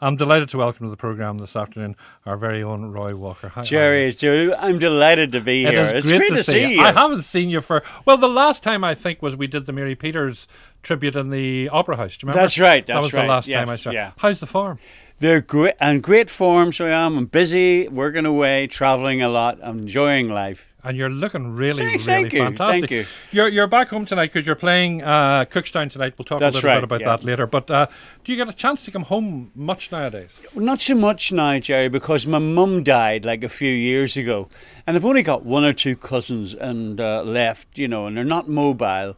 I'm delighted to welcome to the programme this afternoon our very own Roy Walker. Hi, Gerry, I'm delighted to be here. It's great to see you. I haven't seen you for, well, the last time I think was we did the Mary Peters tribute in the Opera House. Do you remember? That's right. That was the last time I saw. Yeah. How's the form? They're great, and great form, so I am. I'm busy, working away, travelling a lot. I'm enjoying life. And you're looking really thank you, fantastic. Thank you. You're back home tonight because you're playing Cookstown tonight. We'll talk a little bit about that later. But do you get a chance to come home much nowadays? Not so much now, Gerry, because my mum died like a few years ago. And I've only got one or two cousins and left, you know, and they're not mobile.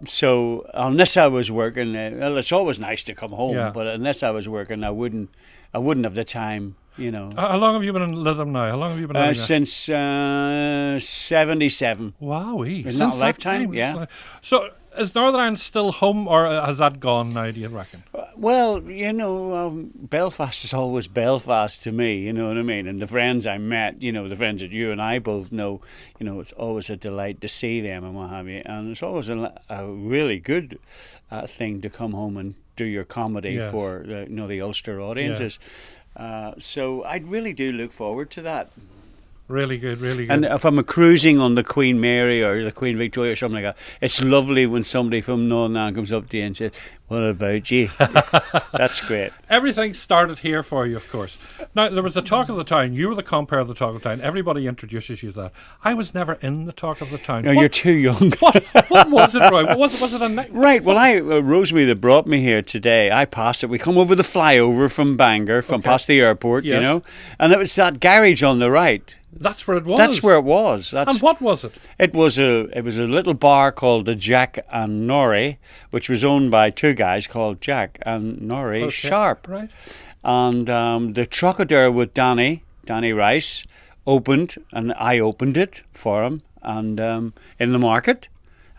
So unless I was working, well, it's always nice to come home, but unless I was working, I wouldn't have the time, you know. How long have you been in Lytham now? How long have you been living there? Since 77. Wowee. Isn't that a lifetime? Yeah. So is Northern Ireland still home, or has that gone now, do you reckon? Well, you know, Belfast is always Belfast to me, you know what I mean? And the friends I met, you know, the friends that you and I both know, you know, it's always a delight to see them and what have you. And it's always a really good thing to come home and do your comedy for, you know, the Ulster audiences. So I really do look forward to that. Really good, really good. And if I'm cruising on the Queen Mary or the Queen Victoria or something like that, it's lovely when somebody from Northern Ireland comes up to you and says, "What about you?" That's great. Everything started here for you, of course. Now, there was the Talk of the Town. You were the compere of the Talk of the Town. Everybody introduces you to that. I was never in the Talk of the Town. No, you're too young. What was it, Roy? Was it a night? Right, well, Rosemary that brought me here today, I passed it. We come over the flyover from Bangor, past the airport, you know, and it was that garage on the right. That's where it was. That's where it was. And what was it? It was a little bar called the Jack and Norrie, which was owned by two guys called Jack and Norrie Sharp. Right. And the Trocadero with Danny Rice opened, and I opened it for him, and in the market.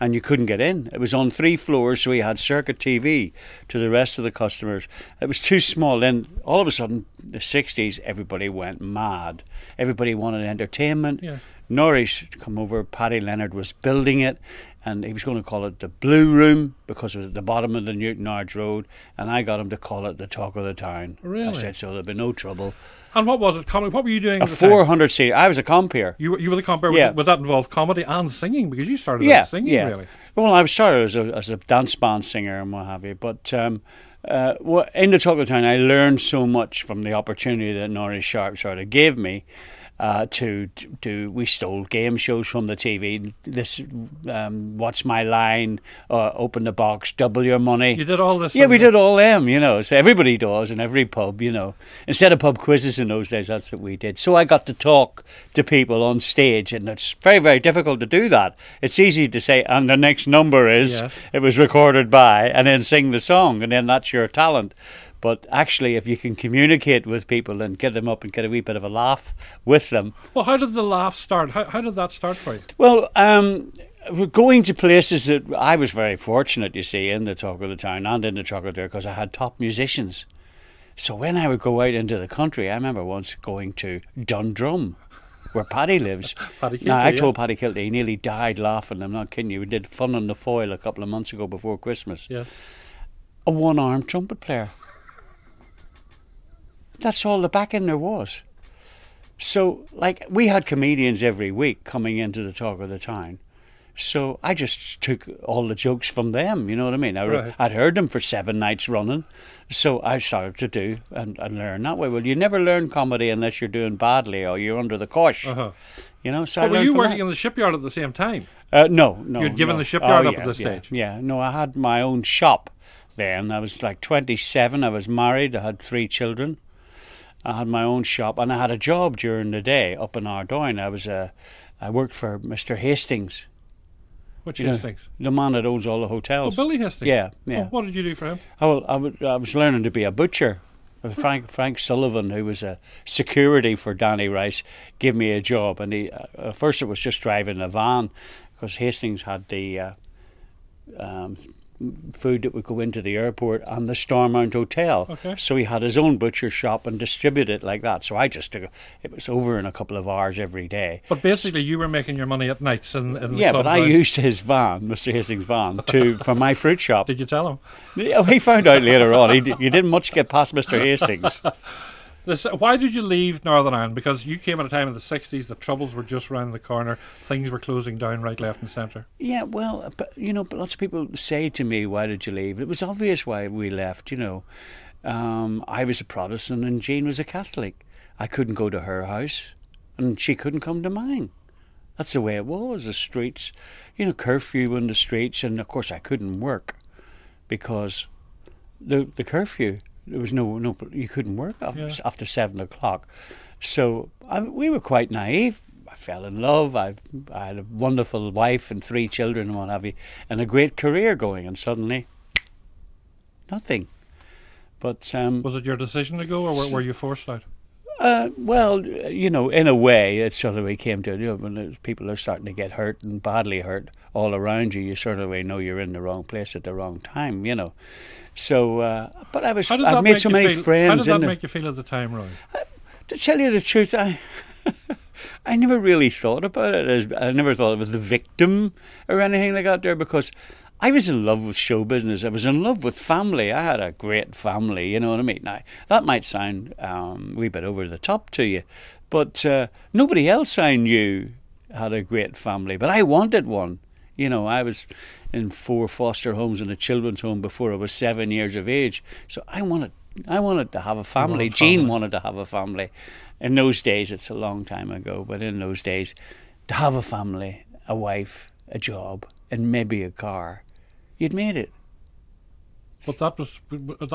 And you couldn't get in. It was on 3 floors, so we had circuit TV to the rest of the customers. It was too small. Then all of a sudden, the 60s, everybody went mad. Everybody wanted entertainment. Yeah. Norris come over, Paddy Leonard was building it, and he was going to call it the Blue Room because it was at the bottom of the Newton Arch Road, and I got him to call it the Talk of the Town. Really? I said, so there'll be no trouble. And what was it? Comedy? What were you doing? A 400 seat. I was a compere. You were the compere. Yeah. Would that involve comedy and singing? Because you started out singing, really. Well, I started as a dance band singer and what have you. But in the Talk of the Town, I learned so much from the opportunity that Norrie Sharp sort of gave me. We stole game shows from the TV. This, What's My Line, Open the Box, Double Your Money. You did all this? Yeah, we did all them, you know. So everybody does in every pub, you know. Instead of pub quizzes in those days, that's what we did. So I got to talk to people on stage, and it's very, very difficult to do that. It's easy to say, and the next number is, it was recorded by, and then sing the song, and then that's your talent. But actually, if you can communicate with people and get them up and get a wee bit of a laugh with them. Well, how did the laugh start? How did that start for you? Well, going to places that I was very fortunate, you see, in the Talk of the Town and in the Trocadero, because I had top musicians. So when I would go out into the country, I remember once going to Dundrum, where Paddy lives. I told Paddy Kilty, he nearly died laughing. I'm not kidding you. We did Fun on the Foyle a couple of months ago before Christmas. Yes. A one-armed trumpet player. That's all the backing there was. So, like, we had comedians every week coming into the Talk of the Town. So I just took all the jokes from them, you know what I mean? I'd heard them for 7 nights running. So I started to do and learn that way. Well, you never learn comedy unless you're doing badly or you're under the cosh. You know, so were you working in the shipyard at the same time? No. You'd given the shipyard up at this stage? Yeah, no, I had my own shop then. I was like 27. I was married. I had 3 children. I had my own shop, and I had a job during the day up in Ardoyne. I worked for Mr. Hastings. Which Hastings? The man that owns all the hotels. Oh, Billy Hastings? Yeah. Oh, what did you do for him? Oh, well, I was learning to be a butcher. Frank Sullivan, who was a security for Danny Rice, gave me a job. And at first it was just driving a van, because Hastings had the food that would go into the airport and the Starmount Hotel. Okay. So he had his own butcher shop and distributed it like that. So I just took it was over in a couple of hours every day. But basically, you were making your money at nights in the Yeah, clubs, but I right? used his van, Mr. Hastings' van, for my fruit shop. Did you tell him? Yeah, he found out later on. You didn't much get past Mr. Hastings. Why did you leave Northern Ireland? Because you came at a time in the 60s, the Troubles were just round the corner, things were closing down right, left and centre. Yeah, well, but lots of people say to me, why did you leave? It was obvious why we left, I was a Protestant and Jean was a Catholic. I couldn't go to her house and she couldn't come to mine. That's the way it was. The streets, curfew in the streets, and of course I couldn't work because the curfew. There was no, you couldn't work after 7 o'clock. So we were quite naive. I fell in love. I had a wonderful wife and 3 children and what have you, and a great career going, and suddenly, nothing. But was it your decision to go, or were you forced out? Well, in a way, it sort of came to when people are starting to get hurt and badly hurt all around you, you sort of know you're in the wrong place at the wrong time, So, but I made so many friends. How did that make you feel at the time, Roy? To tell you the truth, I never really thought about it. I never thought of the victim or anything like that there, because I was in love with show business. I was in love with family. I had a great family, you know what I mean? Now, that might sound a wee bit over the top to you, but nobody else I knew had a great family, but I wanted one. I was in 4 foster homes and a children's home before I was 7 years of age. So I wanted to have a family. Jean wanted to have a family. In those days, it's a long time ago, but in those days, to have a family, a wife, a job, and maybe a car, you'd made it. But that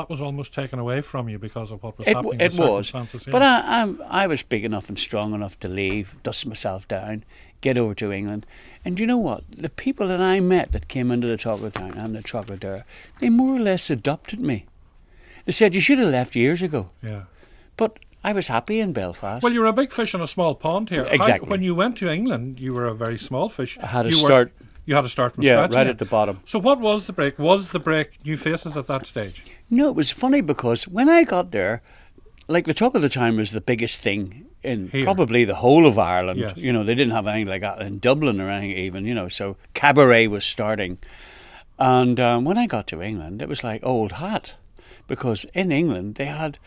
was almost taken away from you because of what was happening. It was. But yeah. I was big enough and strong enough to leave, dust myself down, get over to England. And you know what? The people that I met that came into the Talk of the Town and the Chocolate Dare, they more or less adopted me. They said, you should have left years ago. Yeah. But I was happy in Belfast. Well, you're a big fish in a small pond here. Exactly. When you went to England, you were a very small fish. I had to start. You had to start from scratch. scratch. Yeah, right at the bottom. So what was the break? Was the break New Faces at that stage? No, it was funny because when I got there, like the Talk of the Town was the biggest thing in probably the whole of Ireland. Yes. They didn't have anything like that in Dublin or anything even, so cabaret was starting. And when I got to England, it was like old hat, because in England they had,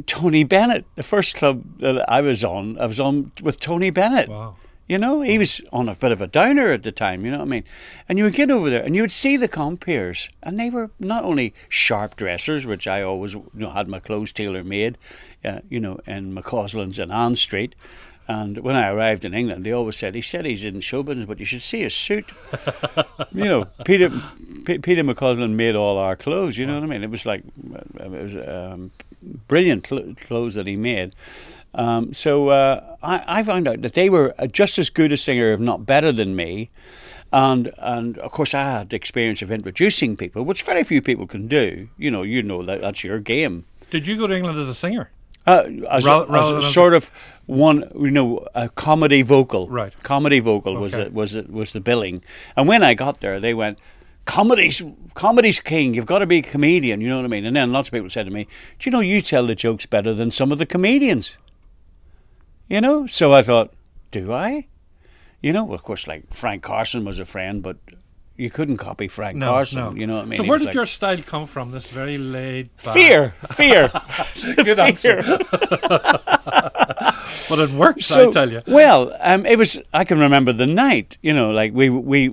Tony Bennett, the first club that I was on with Tony Bennett. Wow. He was on a bit of a downer at the time, you know what I mean? And you would get over there and you would see the compeers, and they were not only sharp dressers, which I always had my clothes tailor-made, in McCausland's and Ann Street. And when I arrived in England, they always said, he's in show business, but you should see his suit. Peter McCausland made all our clothes, you know what I mean? It was brilliant clothes that he made. So I found out that they were just as good a singer, if not better than me. And of course I had the experience of introducing people, which very few people can do. That's your game. Did you go to England as a singer? As a sort of one, a comedy vocal. Right. Comedy vocal was the billing. And when I got there, they went, comedy's king. You've got to be a comedian. You know what I mean? And then lots of people said to me, do you know you tell the jokes better than some of the comedians? So I thought, do I? Of course, like Frank Carson was a friend, but you couldn't copy Frank Carson. No. You know what I mean? So where did your style come from? This very laid back... Fear. Good answer. But it worked, I tell you. Well, it was. I can remember the night. We.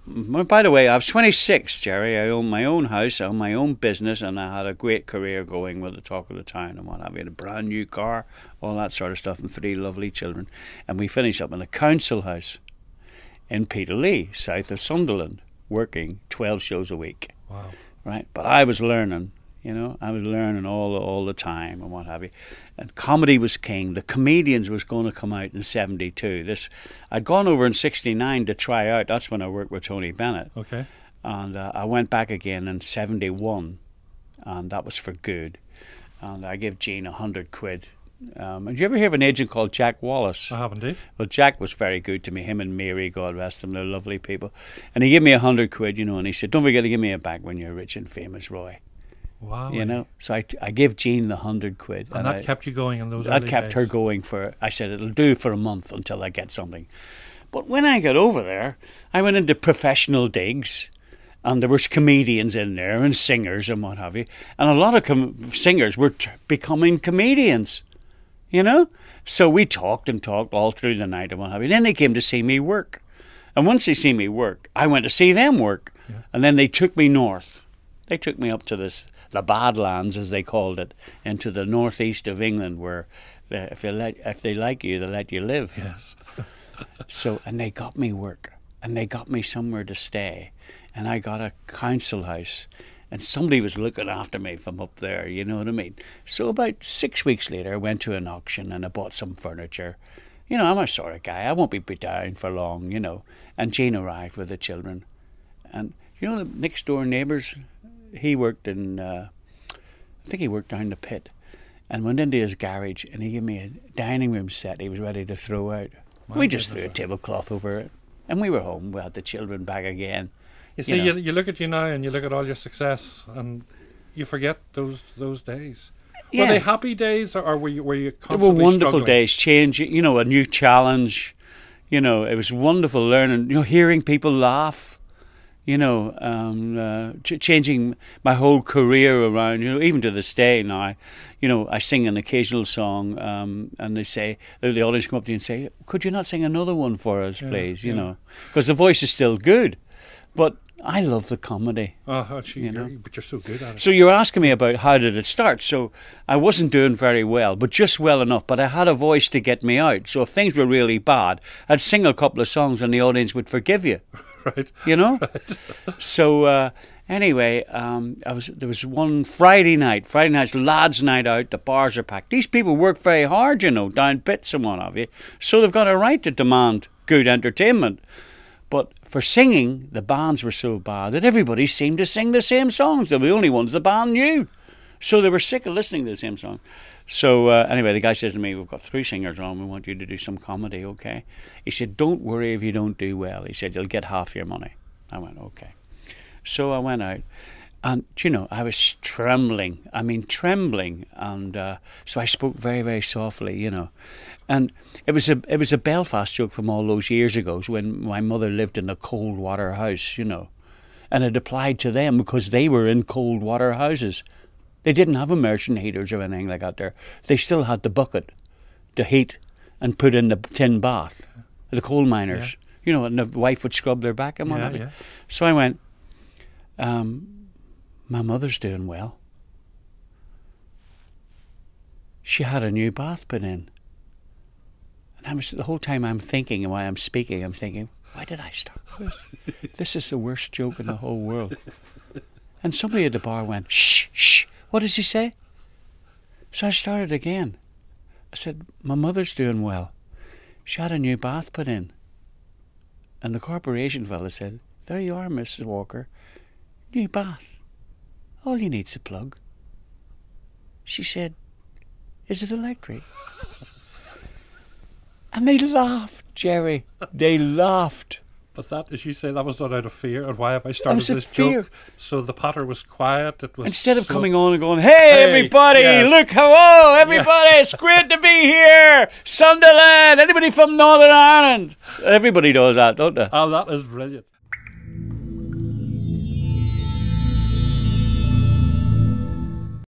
By the way, I was 26, Gerry. I owned my own house, I owned my own business, and I had a great career going with the Talk of the Town and what have you. I had a brand new car, all that sort of stuff, and 3 lovely children. And we finished up in a council house in Peterlee, south of Sunderland, working 12 shows a week. Wow. Right? But I was learning. I was learning all the time and what have you. And comedy was king. The Comedians was going to come out in 72. I'd gone over in 69 to try out. That's when I worked with Tony Bennett. Okay. And I went back again in 71, and that was for good. And I gave Jean £100 Did you ever hear of an agent called Jack Wallace? I have indeed. Well, Jack was very good to me. Him and Mary, God rest them, they're lovely people. And he gave me 100 quid, you know, and he said, don't forget to give me it back when you're rich and famous, Roy. Wow. You know, so I gave Jean the 100 quid. And that kept you going in those early That kept days. her going for, I said, it'll do for a month until I get something. But when I got over there, I went into professional digs, and there was comedians in there and singers and what have you. And a lot of singers were becoming comedians, you know. So we talked and talked all through the night and what have you. Then they came to see me work. And once they see me work, I went to see them work. Yeah. And then they took me north. They took me up to the Badlands, as they called it, into the northeast of England, where if they like you, they let you live. Yes. So, and they got me work, and they got me somewhere to stay, and I got a council house, and somebody was looking after me from up there, you know what I mean? So about 6 weeks later, I went to an auction and I bought some furniture. You know, I'm a sort of guy, I won't be down for long, you know. And Jane arrived with the children. And, you know, the next door neighbours, he worked in, I think he worked down the pit, and went into his garage and he gave me a dining room set he was ready to throw out. We just threw a tablecloth over it, and we were home. We had the children back again. You see, you look at you now, and you look at all your success, and you forget those days. Yeah. Were they happy days, or were you constantly They were wonderful struggling? days. Change, you know, a new challenge. You know, it was wonderful learning. You know, hearing people laugh. You know, changing my whole career around. You know, even to this day now, you know, I sing an occasional song, and they say, the audience come up to you and say, "Could you not sing another one for us, please?" You know, because the voice is still good, but I love the comedy. Actually, but you're so good at it. So you're asking me about how did it start. So I wasn't doing very well, but just well enough. But I had a voice to get me out. So if things were really bad, I'd sing a couple of songs and the audience would forgive you. Right. You know? Right. So anyway, there was one Friday night's lads' night out, the bars are packed. These people work very hard, you know, down pits and what have you. So they've got a right to demand good entertainment. But for singing, the bands were so bad that everybody seemed to sing the same songs. They were the only ones the band knew. So they were sick of listening to the same song. So anyway, the guy says to me, we've got 3 singers on, we want you to do some comedy, okay? He said, don't worry if you don't do well. He said, you'll get half your money. I went, okay. So I went out, and, you know, I was trembling. And so I spoke very, very softly, you know. And it was a Belfast joke from all those years ago when my mother lived in a cold water house, you know. And it applied to them because they were in cold water houses. They didn't have immersion heaters or anything like that there. They still had the bucket to heat and put in the tin bath, the coal miners. Yeah. You know, and the wife would scrub their back and whatnot. Yeah. So I went, my mother's doing well. She had a new bath put in. And the whole time I'm thinking, and while I'm speaking, I'm thinking, why did I start this? This is the worst joke in the whole world. And somebody at the bar went, shh, shh. What does he say? So I started again. I said, my mother's doing well. She had a new bath put in. And the corporation fella said, there you are, Mrs. Walker. New bath. All you need's a plug. She said, is it electric? And they laughed, Gerry. They laughed. But that, as you say, that was done out of fear. And why have I started this joke? So the patter was quiet. It was instead of coming on and going, hey everybody, yes. Look, hello, everybody, it's great to be here. Sunderland, anybody from Northern Ireland? Everybody does that, don't they? Oh, that is brilliant.